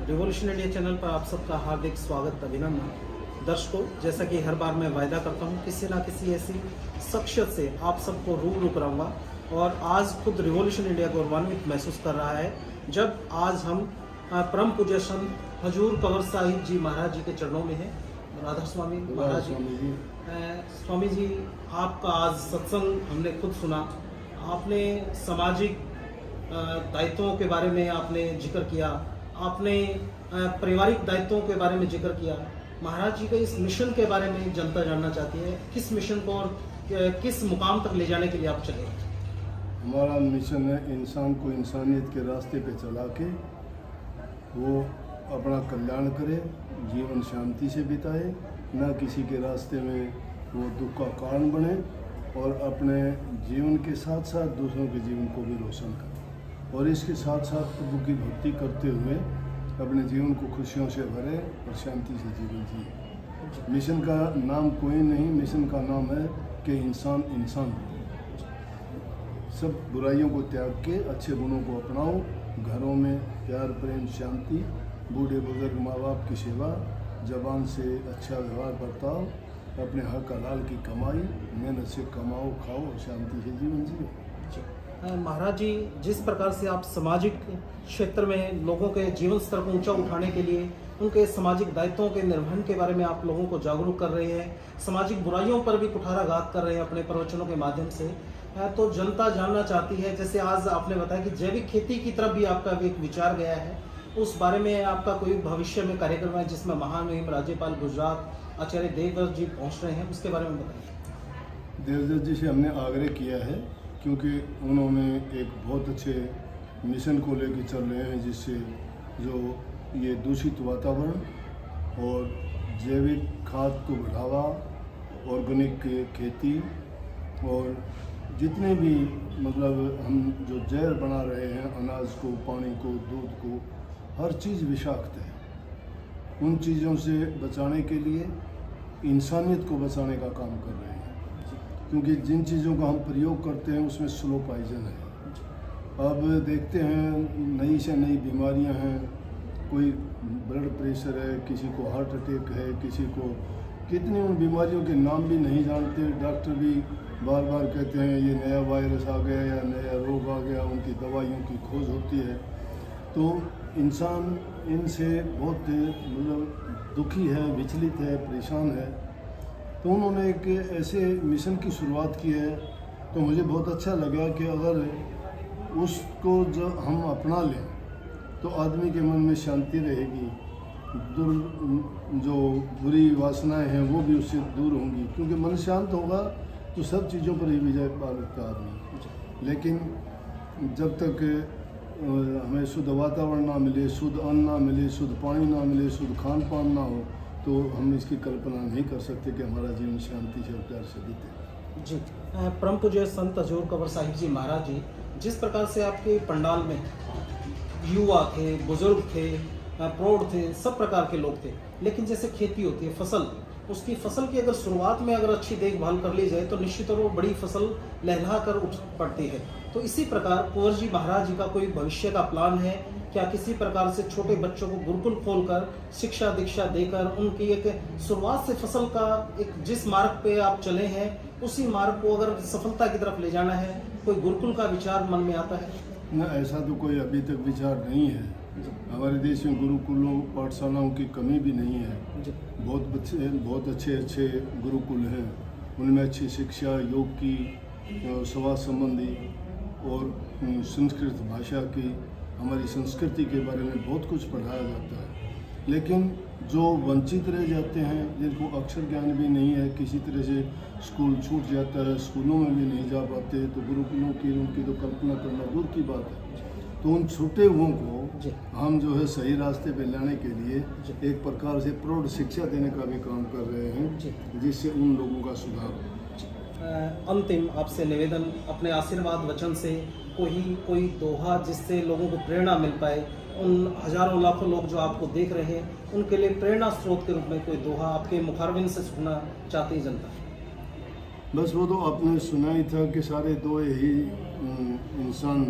Revolution India channel पर आप सबका हार्दिक स्वागत, अभिनंदन। दर्शकों, जैसा कि हर बार मैं वायदा करता हूं, किसी ना किसी ऐसी शख्सियत से आप सबको रूबरू कराऊंगा और आज खुद रिवॉल्यूशन इंडिया गौरवान्वित महसूस कर रहा है जब आज हम परम पूज्य संत हजूर कंवर साहिब जी महाराज जी के चरणों में हैं। राधा स्वामी महाराज जी, स्वामी जी, आपका आज सत्संग हमने खुद सुना। आपने सामाजिक दायित्वों के बारे में आपने जिक्र किया, आपने पारिवारिक दायित्वों के बारे में जिक्र किया। महाराज जी के इस मिशन के बारे में जनता जानना चाहती है, किस मिशन को और किस मुकाम तक ले जाने के लिए आप चले? हमारा मिशन है इंसान को इंसानियत के रास्ते पे चला के वो अपना कल्याण करे, जीवन शांति से बिताए, न किसी के रास्ते में वो दुख का कारण बने और अपने जीवन के साथ साथ दूसरों के जीवन को भी रोशन करे और इसके साथ साथ प्रभु की भक्ति करते हुए अपने जीवन को खुशियों से भरे और शांति से जीवन जिए। मिशन का नाम कोई नहीं, मिशन का नाम है कि इंसान इंसान सब बुराइयों को त्याग के अच्छे गुणों को अपनाओ, घरों में प्यार प्रेम शांति, बूढ़े बुजुर्ग माँ बाप की सेवा, जबान से अच्छा व्यवहार बरताओ, अपने हक हलाल की कमाई, मेहनत से कमाओ खाओ और शांति से जीवन जियो। महाराज जी, जिस प्रकार से आप सामाजिक क्षेत्र में लोगों के जीवन स्तर को ऊंचा उठाने के लिए उनके सामाजिक दायित्वों के निर्वहन के बारे में आप लोगों को जागरूक कर रहे हैं, सामाजिक बुराइयों पर भी कुठाराघात कर रहे हैं अपने प्रवचनों के माध्यम से, तो जनता जानना चाहती है। जैसे आज आपने बताया कि जैविक खेती की तरफ भी आपका एक विचार गया है, उस बारे में आपका कोई भविष्य में कार्यक्रम है जिसमें महामहिम राज्यपाल गुजरात आचार्य देवव्रत जी पहुँच रहे हैं, उसके बारे में बताइए। देवव्रत जी से हमने आग्रह किया है क्योंकि उन्होंने एक बहुत अच्छे मिशन को लेकर चल रहे हैं जिससे जो ये दूषित वातावरण और जैविक खाद को बढ़ावा, ऑर्गेनिक खेती और जितने भी मतलब हम जो जहर बना रहे हैं, अनाज को, पानी को, दूध को, हर चीज़ विषाक्त है। उन चीज़ों से बचाने के लिए इंसानियत को बचाने का काम कर रहे हैं क्योंकि जिन चीज़ों का हम प्रयोग करते हैं उसमें स्लो पॉइजन है। अब देखते हैं नई से नई बीमारियां हैं, कोई ब्लड प्रेशर है, किसी को हार्ट अटैक है, किसी को कितनी उन बीमारियों के नाम भी नहीं जानते। डॉक्टर भी बार बार कहते हैं ये नया वायरस आ गया या नया रोग आ गया, उनकी दवाइयों की खोज होती है। तो इंसान इनसे बहुत मतलब दुखी है, विचलित है, परेशान है। तो उन्होंने एक ऐसे मिशन की शुरुआत की है तो मुझे बहुत अच्छा लगा कि अगर उसको जो हम अपना लें तो आदमी के मन में शांति रहेगी, जो बुरी वासनाएं हैं वो भी उससे दूर होंगी क्योंकि मन शांत होगा तो सब चीज़ों पर ही विजय पा लेता आदमी। लेकिन जब तक हमें शुद्ध वातावरण ना मिले, शुद्ध अन्न ना मिले, शुद्ध पानी ना मिले, शुद्ध खान पान ना हो तो हम इसकी कल्पना नहीं कर सकते कि हमारा जीवन शांति से और प्यार से बीते। जी, परम पूज्य संत हजूर कंवर साहिब जी महाराज जी, जिस प्रकार से आपके पंडाल में युवा थे, बुजुर्ग थे, प्रौढ़ थे, सब प्रकार के लोग थे, लेकिन जैसे खेती होती है, फसल, उसकी फसल की अगर शुरुआत में अगर अच्छी देखभाल कर ली जाए तो निश्चित तौर पर बड़ी फसल लहला कर उठ पड़ती है। तो इसी प्रकार कुंवर जी महाराज जी का कोई भविष्य का प्लान है क्या? किसी प्रकार से छोटे बच्चों को गुरुकुल खोलकर शिक्षा दीक्षा देकर उनकी एक शुरुआत से फसल का एक जिस मार्ग पे आप चले हैं उसी मार्ग को अगर सफलता की तरफ ले जाना है, कोई गुरुकुल का विचार मन में आता है? न, ऐसा तो कोई अभी तक विचार नहीं है। हमारे देश में गुरुकुलों पाठशालाओं की कमी भी नहीं है। बहुत अच्छे गुरुकुल हैं, उनमें अच्छी शिक्षा, योग की, समाज संबंधी और संस्कृत भाषा की, हमारी संस्कृति के बारे में बहुत कुछ पढ़ाया जाता है। लेकिन जो वंचित रह जाते हैं, जिनको अक्षर ज्ञान भी नहीं है, किसी तरह से स्कूल छूट जाता है, स्कूलों में भी नहीं जा पाते, तो गुरुकुलों की उनकी तो कल्पना करना दूर की बात है। तो उन छूटे हुओं को हम जो है सही रास्ते पे लाने के लिए एक प्रकार से प्रौढ़ शिक्षा देने का भी काम कर रहे हैं जिससे उन लोगों का सुधार हो। अंतिम आपसे निवेदन, अपने आशीर्वाद वचन से कोई दोहा जिससे लोगों को प्रेरणा मिल पाए, उन हजारों लाखों लोग जो आपको देख रहे हैं उनके लिए प्रेरणा स्रोत के रूप में कोई दोहा आपके मुखारबिन से सुनना चाहती है जनता। बस वो तो आपने सुना ही था कि सारे दो ही इंसान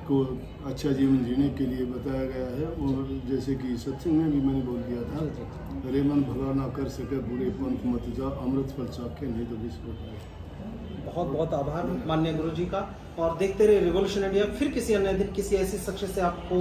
को अच्छा जीवन जीने के लिए बताया गया है। और जैसे कि सत्संग में भी मैंने बोल दिया था, अरे मन भला ना कर सके बुरे पंथ मत जा, अमृत फल चाखे नहीं तो विष बताए। बहुत बहुत आभार माननीय गुरु जी का। और देखते रहे रिवॉल्यूशन इंडिया। फिर किसी अन्य दिन किसी ऐसी शख्स से आपको